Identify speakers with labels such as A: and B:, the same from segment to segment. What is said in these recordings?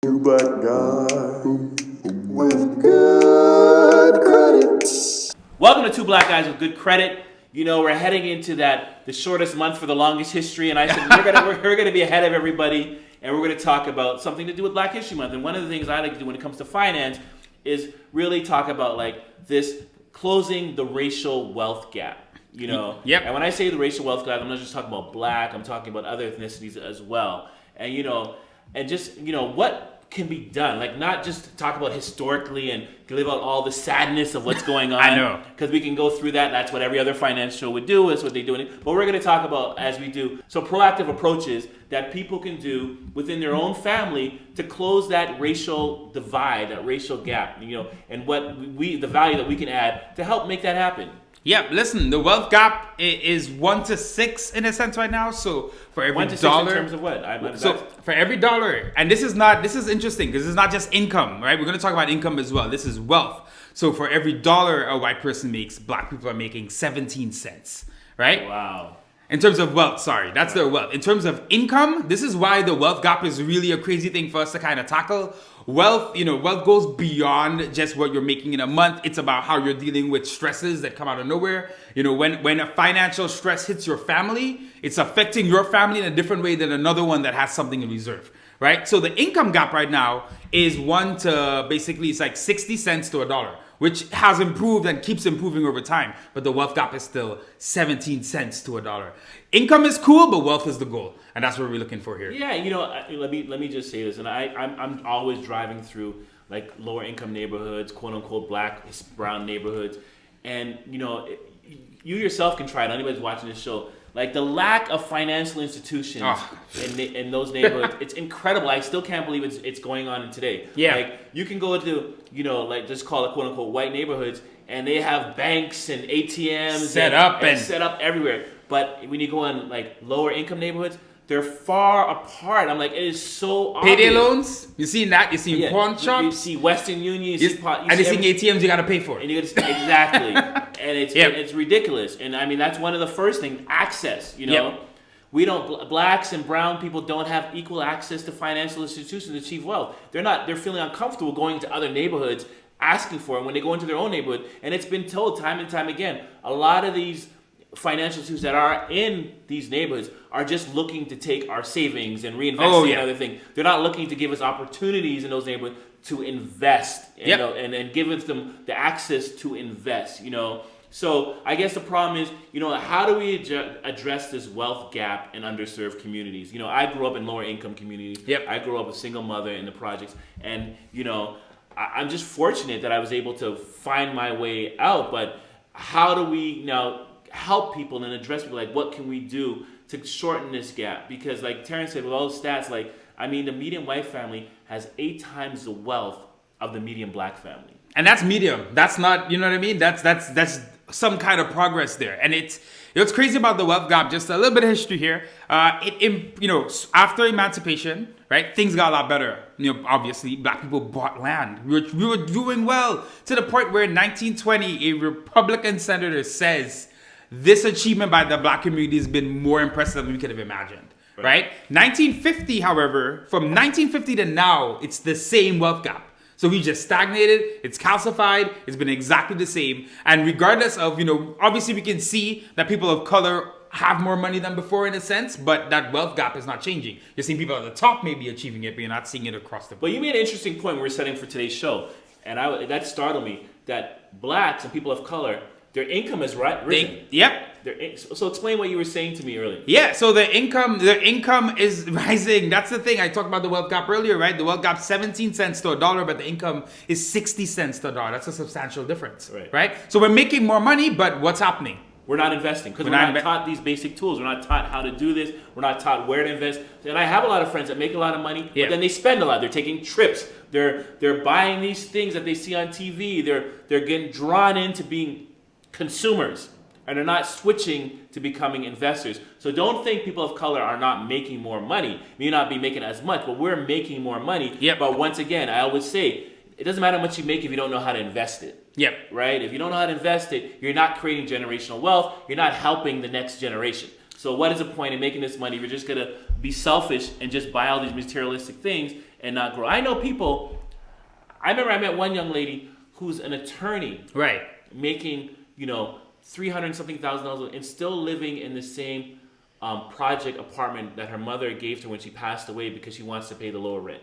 A: Two black guys with good credit.
B: Welcome to Two Black Guys with Good Credit. You know, we're heading into the shortest month for the longest history, and I said we're gonna be ahead of everybody, and we're gonna talk about something to do with Black History Month. And one of the things I like to do when it comes to finance is really talk about like this closing the racial wealth gap. You know,
C: Yep.
B: And when I say the racial wealth gap, I'm not just talking about Black. I'm talking about other ethnicities as well. And what can be done, like not just talk about historically and live out all the sadness of what's going on.
C: I know,
B: because we can go through that. That's what every other finance show would do. Is what they do. But we're going to talk about, as we do, so proactive approaches that people can do within their own family to close that racial divide, that racial gap. You know, and the value that we can add to help make that happen.
C: Yeah, listen, the wealth gap is 1 to 6 in a sense right now. So for every
B: 1 to 6
C: dollar,
B: in terms of what?
C: For every dollar, and this is interesting because it's not just income, right? We're going to talk about income as well. This is wealth. So for every dollar a white person makes, Black people are making 17 cents, right?
B: Wow.
C: In terms of wealth, sorry, that's their wealth. In terms of income, this is why the wealth gap is really a crazy thing for us to kind of tackle. Wealth goes beyond just what you're making in a month. It's about how you're dealing with stresses that come out of nowhere. You know, when a financial stress hits your family, it's affecting your family in a different way than another one that has something in reserve, right? So the income gap right now is it's like 60 cents to $1, which has improved and keeps improving over time. But the wealth gap is still 17 cents to $1. Income is cool, but wealth is the goal. And that's what we're looking for here.
B: Yeah, let me just say this, and I'm always driving through like lower income neighborhoods, quote unquote Black, brown neighborhoods, and you yourself can try it. Anybody's watching this show, like the lack of financial institutions in those neighborhoods, it's incredible. I still can't believe it's going on today.
C: Yeah,
B: like you can go to just call it quote unquote white neighborhoods, and they have banks and ATMs set up everywhere. But when you go in like lower income neighborhoods, they're far apart. I'm like, it is so obvious.
C: Payday loans, you see that? You see pawn shops.
B: You see Western Union. You see
C: ATMs you got to pay for.
B: And exactly. And it's ridiculous. And I mean, that's one of the first things, access, We don't, Blacks and brown people don't have equal access to financial institutions to achieve wealth. They're feeling uncomfortable going to other neighborhoods asking for it when they go into their own neighborhood. And it's been told time and time again, a lot of these financial institutions that are in these neighborhoods are just looking to take our savings and reinvest in other things. They're not looking to give us opportunities in those neighborhoods to invest, and give them the access to invest, So I guess the problem is, how do we address this wealth gap in underserved communities? I grew up in lower income communities.
C: Yep.
B: I grew up a single mother in the projects, and I'm just fortunate that I was able to find my way out. But how do we now help people and address people? Like, what can we do to shorten this gap? Because like Terrance said, with all the stats, the median white family has 8 times the wealth of the median Black family. And
C: that's medium. That's not, you know what I mean? That's some kind of progress there. And it's what's crazy about the wealth gap, just a little bit of history here. After emancipation, right, things got a lot better. Obviously, Black people bought land. We were doing well to the point where in 1920, a Republican senator says, this achievement by the Black community has been more impressive than we could have imagined, right? 1950, however, from 1950 to now, it's the same wealth gap. So we just stagnated, it's calcified, it's been exactly the same. And regardless of, obviously we can see that people of color have more money than before in a sense, but that wealth gap is not changing. You're seeing people at the top maybe achieving it, but you're not seeing it across the board.
B: But you made an interesting point when we were setting for today's show, and that startled me, that Blacks and people of color, their income is risen. So explain what you were saying to me earlier.
C: Yeah, so their income is rising. That's the thing. I talked about the wealth gap earlier, right? The wealth gap 17 cents to $1, but the income is 60 cents to $1. That's a substantial difference, right? So we're making more money, but what's happening?
B: We're not investing because we're not taught these basic tools. We're not taught how to do this. We're not taught where to invest. And I have a lot of friends that make a lot of money, but then they spend a lot. They're taking trips. They're buying these things that they see on TV. They're getting drawn into being consumers, and they're not switching to becoming investors. So don't think people of color are not making more money. We may not be making as much, but we're making more money.
C: Yep.
B: But once again, I always say, it doesn't matter how much you make if you don't know how to invest it.
C: Yep.
B: Right? If you don't know how to invest it, you're not creating generational wealth. You're not helping the next generation. So what is the point in making this money if you're just going to be selfish and just buy all these materialistic things and not grow. I know people. I remember I met one young lady who's an attorney,
C: Right.
B: making $300,000 and still living in the same project apartment that her mother gave to her when she passed away because she wants to pay the lower rent.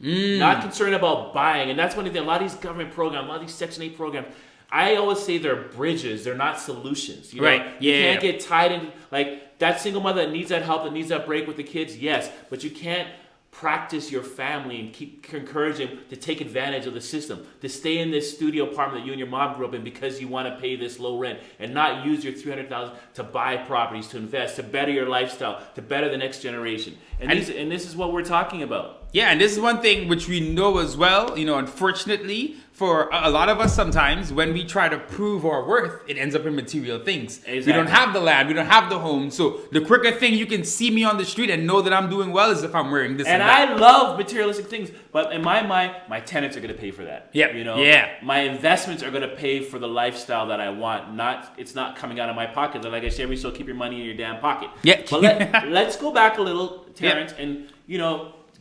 B: Not concerned about buying, and that's one of the a lot of these government programs, a lot of these Section 8 programs. I always say they're bridges; they're not solutions. You know?
C: Right.
B: You
C: Yeah.
B: can't get tied in like that single mother that needs that help, that needs that break with the kids. Yes, but you can't practice your family and keep encouraging them to take advantage of the system, to stay in this studio apartment that you and your mom grew up in because you want to pay this low rent, and not use your $300,000 to buy properties, to invest, to better your lifestyle, to better the next generation. And this is what we're talking about.
C: Yeah, and this is one thing which we know as well, unfortunately, for a lot of us sometimes, when we try to prove our worth, it ends up in material things.
B: Exactly.
C: We don't have the land, we don't have the home, so the quicker thing you can see me on the street and know that I'm doing well is if I'm wearing this and that.
B: I love materialistic things, but in my mind, my tenants are going to pay for that.
C: Yep. Yeah.
B: My investments are going to pay for the lifestyle that I want. It's not coming out of my pocket. Like I say every so, keep your money in your damn pocket.
C: Yeah.
B: But let's go back a little, Terrance, and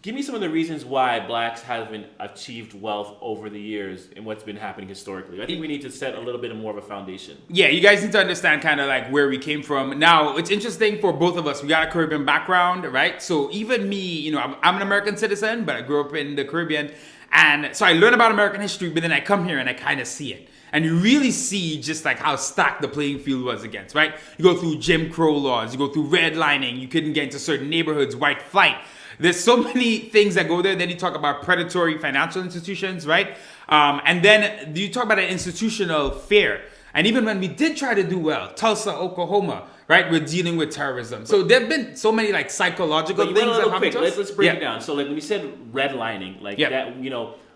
B: give me some of the reasons why blacks haven't achieved wealth over the years and what's been happening historically. I think we need to set a little bit more of a foundation.
C: Yeah, you guys need to understand kind of like where we came from. Now, it's interesting for both of us. We got a Caribbean background, right? So even me, I'm an American citizen, but I grew up in the Caribbean. And so I learn about American history, but then I come here and I kind of see it. And you really see just like how stacked the playing field was against, right? You go through Jim Crow laws, you go through redlining, you couldn't get into certain neighborhoods, white flight. There's so many things that go there. Then you talk about predatory financial institutions, right? And then you talk about an institutional fear. And even when we did try to do well, Tulsa, Oklahoma, right? We're dealing with terrorism. So there have been so many like psychological things that happen to us.
B: Let's break it down. So like when we said redlining, like that,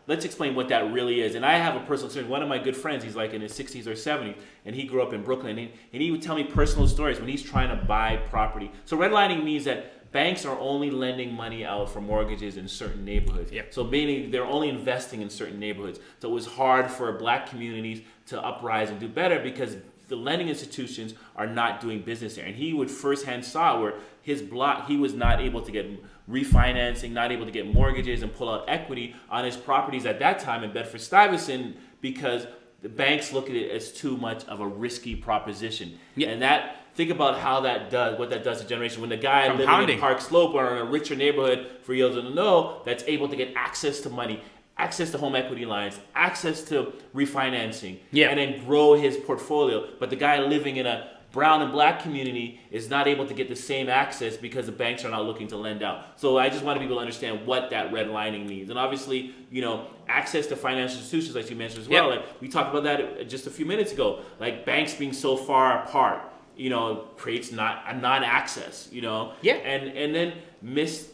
B: let's explain what that really is. And I have a personal experience. One of my good friends, he's like in his 60s or 70s, and he grew up in Brooklyn. And he would tell me personal stories when he's trying to buy property. So redlining means that banks are only lending money out for mortgages in certain neighborhoods.
C: Yep.
B: So meaning they're only investing in certain neighborhoods. So it was hard for black communities to uprise and do better because the lending institutions are not doing business there. And he would firsthand saw where his block, he was not able to get refinancing, not able to get mortgages and pull out equity on his properties at that time in Bedford-Stuyvesant because the banks look at it as too much of a risky proposition.
C: Yeah.
B: And think about what that does to generation. When the guy living in Park Slope or in a richer neighborhood for you to know that's able to get access to money, access to home equity lines, access to refinancing, and then grow his portfolio. But the guy living in a brown and black community is not able to get the same access because the banks are not looking to lend out. So I just want people to understand what that redlining means. And obviously, access to financial institutions, like you mentioned as well. Like we talked about that just a few minutes ago. Like banks being so far apart, creates non-access, and then missed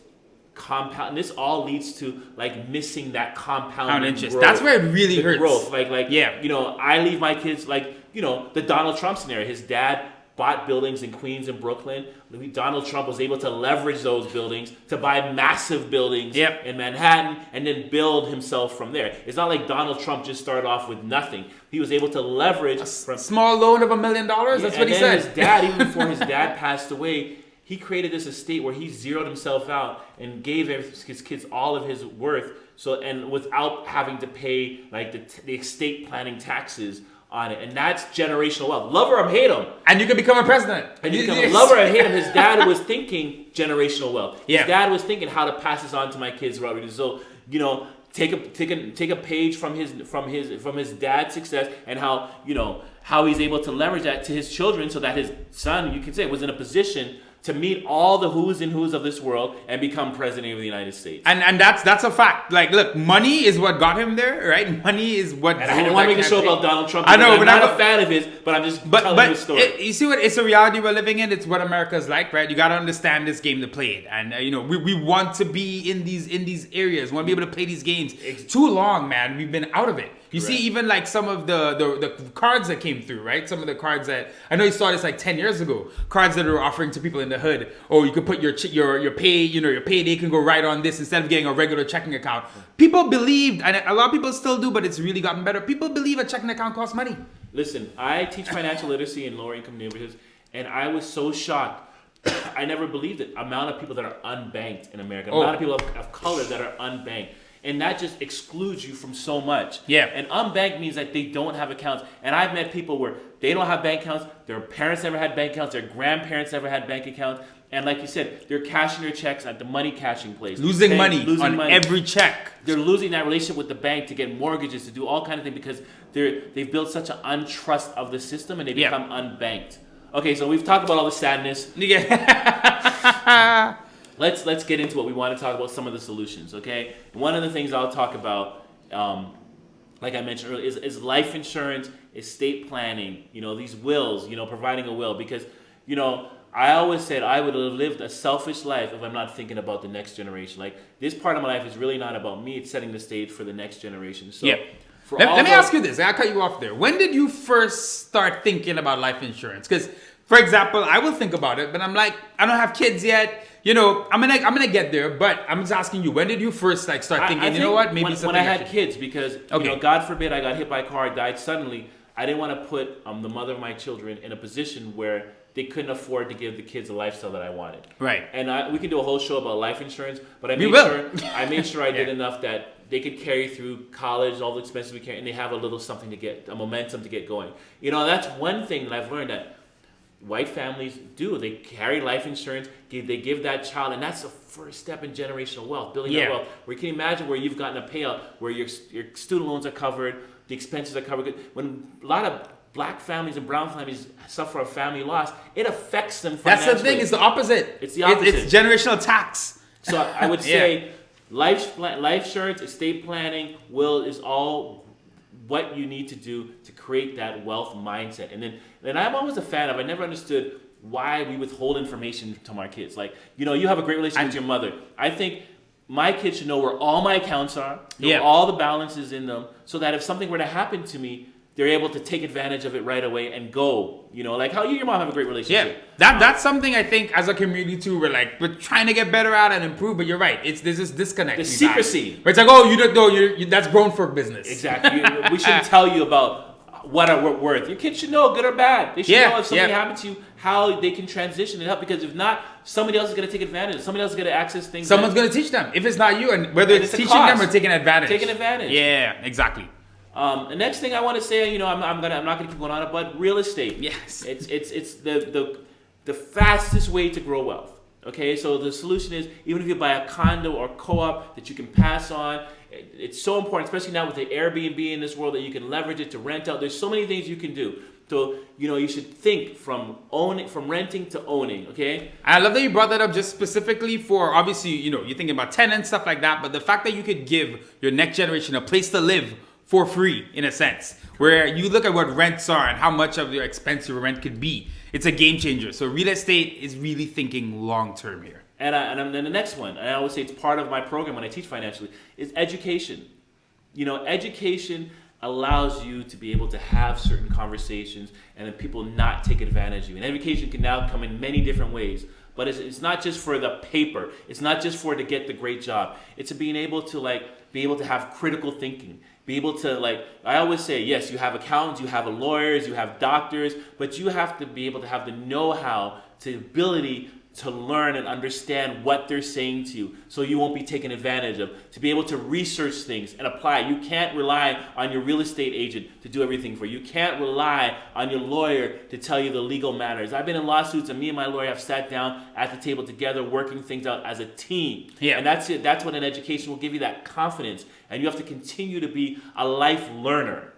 B: compound. This all leads to like missing that compound
C: interest.
B: Growth.
C: That's where it really hurts.
B: Growth, I leave my kids the Donald Trump scenario. His dad bought buildings in Queens and Brooklyn. Donald Trump was able to leverage those buildings to buy massive buildings in Manhattan and then build himself from there. It's not like Donald Trump just started off with nothing. He was able to leverage
C: a small loan of $1 million. That's what he said.
B: His dad, even before his dad passed away, he created this estate where he zeroed himself out and gave his kids all of his worth. And without having to pay like the estate planning taxes on it, and that's generational wealth. Love or hate him,
C: and you can become a president.
B: And you can love or hate him. His dad was thinking generational wealth. His dad was thinking how to pass this on to my kids, Robert. So take a page from his dad's success and how he's able to leverage that to his children, so that his son, you can say, was in a position to meet all the who's and who's of this world and become president of the United States.
C: And that's a fact. Like, look, money is what got him there, right? Money is what.
B: And I don't want to make a show about Donald Trump.
C: I know,
B: I'm not a fan of his, but I'm just telling you the story.
C: You see what? It's a reality we're living in. It's what America's like, right? You got to understand this game to play it, and we want to be in these areas. We want to be able to play these games. It's too long, man. We've been out of it. You see, even like some of the cards that came through, right? Some of the cards that I know you saw this like 10 years ago. Cards that are offering to people in the hood. Oh, you could put your pay, your payday can go right on this instead of getting a regular checking account. People believed, and a lot of people still do, but it's really gotten better. People believe a checking account costs money.
B: Listen, I teach financial literacy in lower income neighborhoods, and I was so shocked I never believed it. Amount of people that are unbanked in America, amount of people of color that are unbanked. And that just excludes you from so much.
C: Yeah.
B: And unbanked means that they don't have accounts. And I've met people where they don't have bank accounts, their parents never had bank accounts, their grandparents never had bank accounts. And like you said, they're cashing their checks at the money cashing place.
C: Losing money on every check.
B: They're losing that relationship with the bank to get mortgages, to do all kind of things because they've built such an untrust of the system and they become unbanked. Okay, so we've talked about all the sadness.
C: Yeah.
B: Let's get into what we want to talk about, some of the solutions, okay? One of the things I'll talk about, like I mentioned earlier, is life insurance, estate planning, these wills, providing a will. Because, I always said I would have lived a selfish life if I'm not thinking about the next generation. Like, this part of my life is really not about me. It's setting the stage for the next generation. So,
C: let me ask you this. I'll cut you off there. When did you first start thinking about life insurance? Because, for example, I will think about it, but I'm like, I don't have kids yet. I'm gonna get there, but I'm just asking you, when did you first start thinking,
B: I think
C: what, maybe
B: when I had kids, because God forbid I got hit by a car, I died suddenly. I didn't want to put the mother of my children in a position where they couldn't afford to give the kids a lifestyle that I wanted.
C: Right.
B: And we can do a whole show about life insurance, but I made sure I did enough that they could carry through college, all the expenses we carry, and they have a little something to get, a momentum to get going. That's one thing that I've learned that white families do. They carry life insurance, they give that child, and that's the first step in generational wealth, building that wealth. Where you can imagine where you've gotten a payout, where your student loans are covered, the expenses are covered. When a lot of black families and brown families suffer a family loss, it affects them financially.
C: That's the thing, it's the opposite.
B: It's the opposite.
C: It's generational tax.
B: So I would say life insurance, estate planning, will is all what you need to do to create that wealth mindset. And then I'm always a fan of, I never understood why we withhold information from our kids. Like, you have a great relationship with your mother. I think my kids should know where all my accounts are, know all the balances in them, so that if something were to happen to me, they're able to take advantage of it right away and go. Like how you and your mom have a great relationship.
C: Yeah, that's something I think as a community too, we're trying to get better at and improve, but you're right. There's this disconnect.
B: The secrecy.
C: Where it's like, oh, you don't know, that's grown folk business.
B: Exactly. We shouldn't tell you about what we're worth. Your kids should know, good or bad. They should know if something happened to you, how they can transition and help. Because if not, somebody else is going to take advantage. Somebody else is going to access things. Someone's
C: going to teach them. If it's not you, and whether it's teaching them or taking advantage.
B: Taking advantage.
C: Yeah, exactly.
B: The next thing I want to say, I'm not gonna keep going on it, but real estate.
C: Yes.
B: It's the fastest way to grow wealth. Okay, so the solution is, even if you buy a condo or co-op that you can pass on, it's so important, especially now with the Airbnb in this world, that you can leverage it to rent out. There's so many things you can do. So, you should think from renting to owning, okay?
C: I love that you brought that up just specifically for, obviously, you're thinking about tenants, stuff like that, but the fact that you could give your next generation a place to live for free, in a sense, where you look at what rents are and how much of your expensive rent could be. It's a game changer. So real estate is really thinking long term here.
B: And then the next one, and I always say it's part of my program when I teach financially, is education. Education allows you to be able to have certain conversations and then people not take advantage of you. And education can now come in many different ways. But it's not just for the paper. It's not just to get the great job. It's to being able to have critical thinking. Be able to, I always say, yes, you have accountants, you have lawyers, you have doctors, but you have to be able to have the know-how, the ability to learn and understand what they're saying to you so you won't be taken advantage of, to be able to research things and apply. You can't rely on your real estate agent to do everything for you. You can't rely on your lawyer to tell you the legal matters. I've been in lawsuits and me and my lawyer have sat down at the table together working things out as a team. Yeah. And that's it. That's what an education will give you, that confidence. And you have to continue to be a life learner,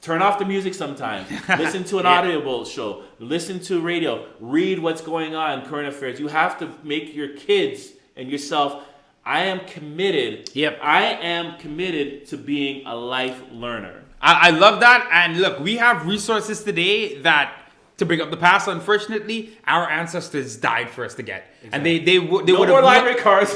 B: Turn off the music sometimes. Listen to an audible show. Listen to radio. Read what's going on, current affairs. You have to make your kids and yourself, I am committed. Yep. I am committed to being a life learner.
C: I love that. And look, we have resources today that, to bring up the past, unfortunately, our ancestors died for us to get. Exactly. And they would have... No
B: more library cards.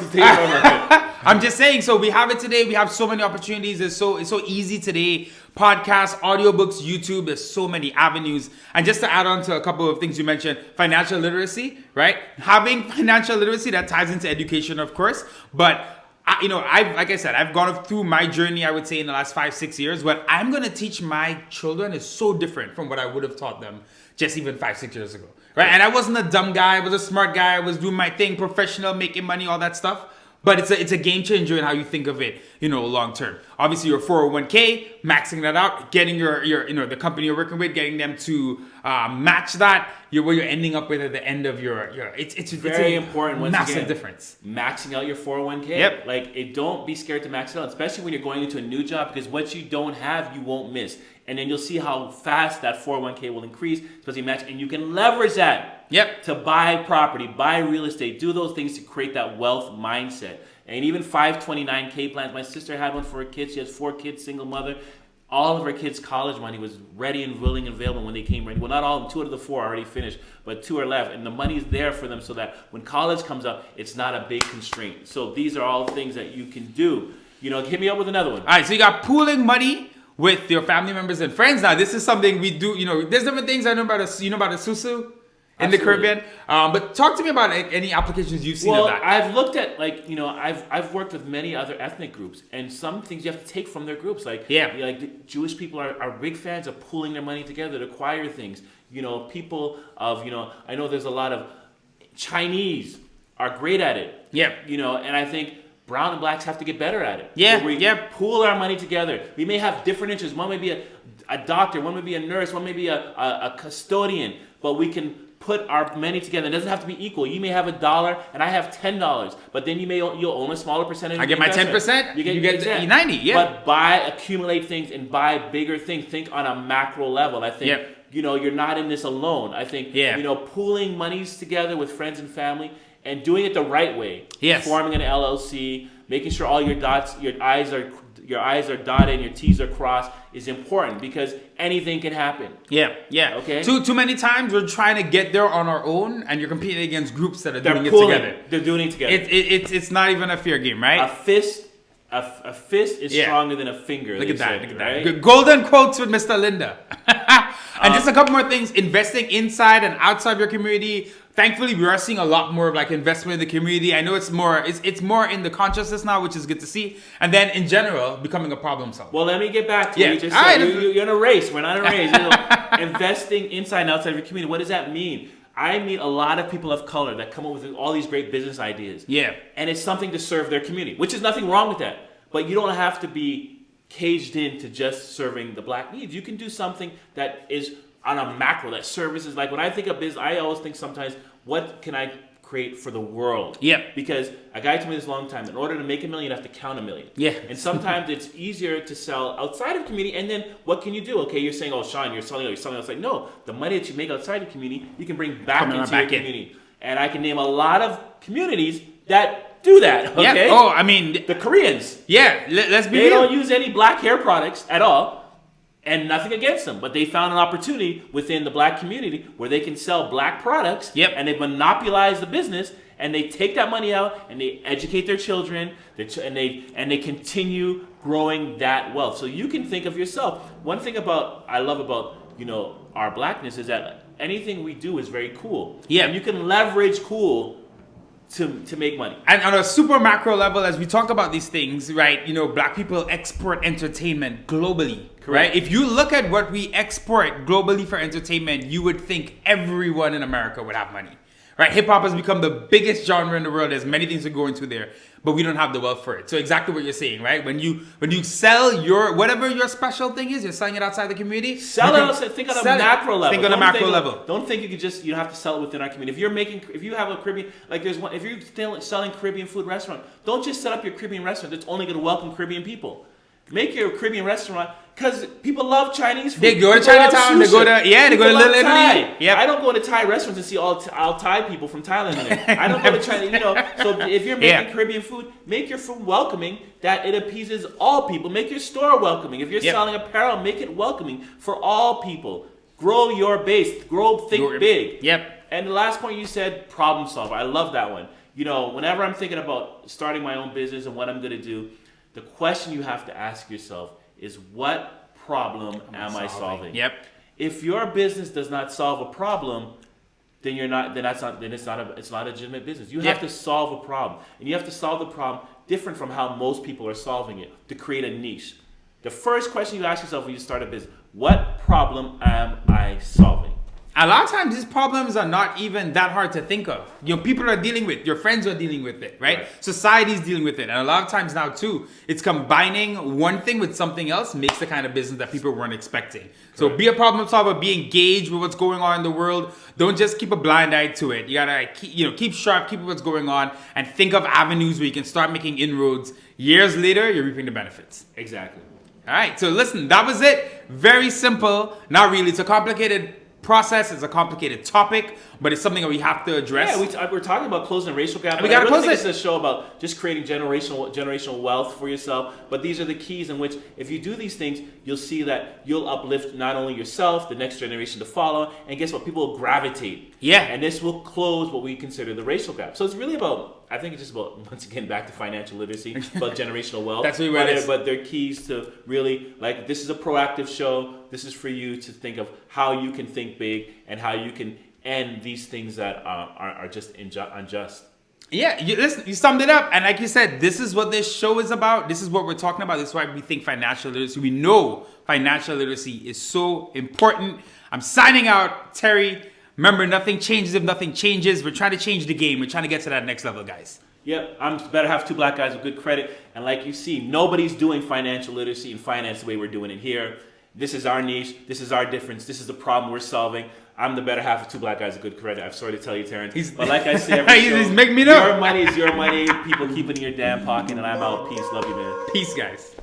C: I'm just saying, so we have it today. We have so many opportunities. It's so easy today. Podcasts, audiobooks, YouTube. There's so many avenues. And just to add on to a couple of things you mentioned, financial literacy, right? Having financial literacy, that ties into education, of course. But I've gone through my journey, I would say, in the last 5-6 years. What I'm going to teach my children is so different from what I would have taught them just even 5-6 years ago. right? And I wasn't a dumb guy. I was a smart guy. I was doing my thing, professional, making money, all that stuff. But it's a game changer in how you think of it, long term. Obviously, your 401k, maxing that out, getting your the company you're working with, getting them to match that. Where you're ending up with at the end of your it's
B: very important. Once
C: massive
B: again,
C: difference.
B: Maxing out your 401k.
C: Yep.
B: Don't be scared to max it out, especially when you're going into a new job, because what you don't have, you won't miss. And then you'll see how fast that 401k will increase, especially match, and you can leverage that.
C: Yep.
B: To buy property, buy real estate, do those things to create that wealth mindset. And even 529k plans. My sister had one for her kids. She has 4 kids, single mother. All of her kids' college money was ready and willing and available when they came ready. Well, not all of them. 2 out of the 4 are already finished, but 2 are left. And the money's there for them so that when college comes up, it's not a big constraint. So these are all things that you can do. Hit me up with another one.
C: All right, so you got pooling money with your family members and friends. Now, this is something we do. There's different things I know about. About a susu. In the Caribbean, but talk to me about any applications you've seen of that.
B: I've looked at I've worked with many other ethnic groups, and some things you have to take from their groups. Like the Jewish people are big fans of pooling their money together to acquire things. People of I know there's a lot of Chinese are great at it.
C: Yeah.
B: And I think brown and blacks have to get better at it.
C: Yeah.
B: We pool our money together. We may have different interests. One may be a doctor, one may be a nurse, one may be a custodian, but we can put our money together. It doesn't have to be equal. You may have $1 and I have $10, but then you'll own a smaller percentage.
C: I get my 10%. You get the 90. Yeah.
B: But accumulate things and buy bigger things. Think on a macro level. I think you're not in this alone. I think pooling monies together with friends and family and doing it the right way.
C: Yes.
B: Forming an LLC, making sure all your I's are dotted and your T's are crossed is important, because anything can happen.
C: Yeah.
B: Okay.
C: Too many times we're trying to get there on our own, and you're competing against groups that are doing it
B: pulling,
C: together.
B: They're doing it together.
C: It's not even a fair game, right?
B: A fist is stronger than a finger.
C: Look at that.
B: Right?
C: Good golden quotes with Mr. Lynda. And just a couple more things: investing inside and outside of your community. Thankfully, we are seeing a lot more of investment in the community. I know it's more in the consciousness now, which is good to see. And then in general, becoming a problem solver.
B: Well, let me get back to what you just said. You're in a race. We're not in a race. Investing inside and outside of your community. What does that mean? I meet a lot of people of color that come up with all these great business ideas.
C: Yeah.
B: And it's something to serve their community, which is nothing wrong with that. But you don't have to be caged into just serving the black needs. You can do something that is on a macro, that services. Like when I think of business, I always think sometimes, what can I create for the world?
C: Yep.
B: Because a guy told me this a long time, in order to make $1 million, you have to count $1 million.
C: Yeah.
B: And sometimes it's easier to sell outside of community, and then what can you do? Okay, you're saying, Shaun, you're selling outside. No, the money that you make outside the community, you can bring back into your community. And I can name a lot of communities that do that, okay?
C: Yeah. Oh, I mean...
B: The Koreans.
C: Yeah, let's be
B: real. They
C: real.
B: don't use any black hair products at all. And nothing against them, but they found an opportunity within the black community where they can sell black products.
C: Yep.
B: And they monopolize the business, and they take that money out and they educate their children, and they continue growing that wealth. So you can think of yourself. One thing I love about our blackness is that anything we do is very cool.
C: Yeah.
B: And you can leverage cool to make money.
C: And on a super macro level, as we talk about these things, right, black people export entertainment globally. Correct. Right? If you look at what we export globally for entertainment, you would think everyone in America would have money. Right? Hip hop has become the biggest genre in the world. There's many things to go into there, but we don't have the wealth for it. So exactly what you're saying, right? When you sell whatever your special thing is, you're selling it outside the community.
B: Think on a macro level.
C: Think on a macro level.
B: Don't think you have to sell it within our community. If you have a Caribbean, if you're still selling Caribbean food restaurant, don't just set up your Caribbean restaurant that's only going to welcome Caribbean people. Make your Caribbean restaurant, because people love Chinese food.
C: They go to Chinatown, they go to Little Italy.
B: Yep. I don't go to Thai restaurants and see all Thai people from Thailand in there. I don't go to China, So if you're making Caribbean food, make your food welcoming, that it appeases all people. Make your store welcoming. If you're selling apparel, make it welcoming for all people. Grow your base. Think big.
C: Yep.
B: And the last point you said, problem solver. I love that one. Whenever I'm thinking about starting my own business and what I'm going to do, the question you have to ask yourself is, what problem am I solving?
C: Yep.
B: If your business does not solve a problem, then it's not a legitimate business. You have to solve a problem, and you have to solve the problem different from how most people are solving it to create a niche. The first question you ask yourself when you start a business: what problem am I solving?
C: A lot of times these problems are not even that hard to think of. People are dealing with, your friends are dealing with it, right? Society's dealing with it. And a lot of times now too, it's combining one thing with something else makes the kind of business that people weren't expecting. Correct. So be a problem solver, be engaged with what's going on in the world. Don't just keep a blind eye to it. You gotta keep sharp, keep what's going on, and think of avenues where you can start making inroads. Years later, you're reaping the benefits.
B: Exactly.
C: All right, so listen, that was it. Very simple. Not really. It's a complicated process. It's a complicated topic, but it's something that we have to address.
B: Yeah, we're talking about closing the racial gap.
C: We got to close it.
B: It's a show about just creating generational wealth for yourself. But these are the keys in which, if you do these things, you'll see that you'll uplift not only yourself, the next generation to follow, and guess what? People will gravitate.
C: Yeah.
B: And this will close what we consider the racial gap. So it's really about, I think it's just about, once again, back to financial literacy, about generational wealth.
C: That's really what it is.
B: But they're keys to really, like, this is a proactive show. This is for you to think of how you can think big and how you can end these things that are just unjust.
C: Yeah, you summed it up. And like you said, this is what this show is about. This is what we're talking about. This is why we think financial literacy. We know financial literacy is so important. I'm signing out, Terry. Remember, nothing changes if nothing changes. We're trying to change the game. We're trying to get to that next level, guys.
B: Yep, I'm better have two black guys with good credit. And like you see, nobody's doing financial literacy and finance the way we're doing it here. This is our niche. This is our difference. This is the problem we're solving. I'm the better half of two black guys with good credit. I'm sorry to tell you, Terrance. But like I say every show,
C: he's making me know.
B: Your money is your money. People keep it in your damn pocket, and I'm out. Peace. Love you, man.
C: Peace, guys.